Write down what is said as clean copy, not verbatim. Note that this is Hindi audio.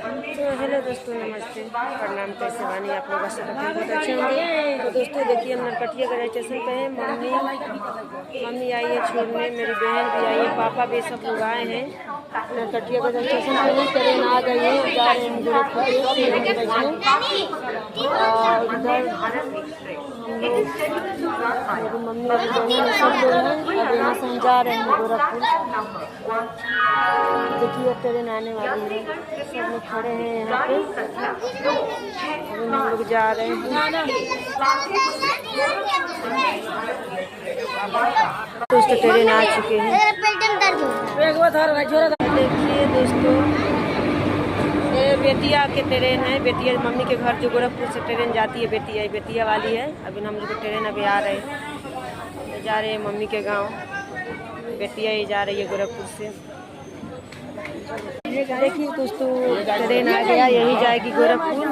तो हेलो दोस्तों, नमस्ते, प्रणाम। कैसे वानी आप लोग? आशा करते हैं बहुत अच्छे होंगे। तो दोस्तों देखिए, हम नरकटियागंज स्टेशन पे हैं। मम्मी आई है छोड़ने, मेरी बहन भी आई है, पापा भी, सब लोग आए हैं। नरकटियागंज स्टेशन पे हैं, ट्रेन आ गई है, जा रहे हैं गोरखपुर और इधर मेरी मम्मी और बहन सब लोग हैं। अब यहाँ से हम जा रहे हैं गोरखपुर। देखिए ट्रेन आने वाली है, सब लोग खड़े हैं यहाँ पे। अभी हम लोग जा रहे हैं। दोस्तों ट्रेन आ चुके हैं। देखिए दोस्तों, ये बेतिया के ट्रेन है। बेतिया मम्मी के घर जो गोरखपुर से ट्रेन जाती है, बेतिया वाली है। अभी हम लोग ट्रेन अभी आ रहे हैं, जा रहे हैं मम्मी के गांव। बेतिया ही जा रही है गोरखपुर से। देखिए दोस्तों ट्रेन आ गया, यही जाएगी गोरखपुर।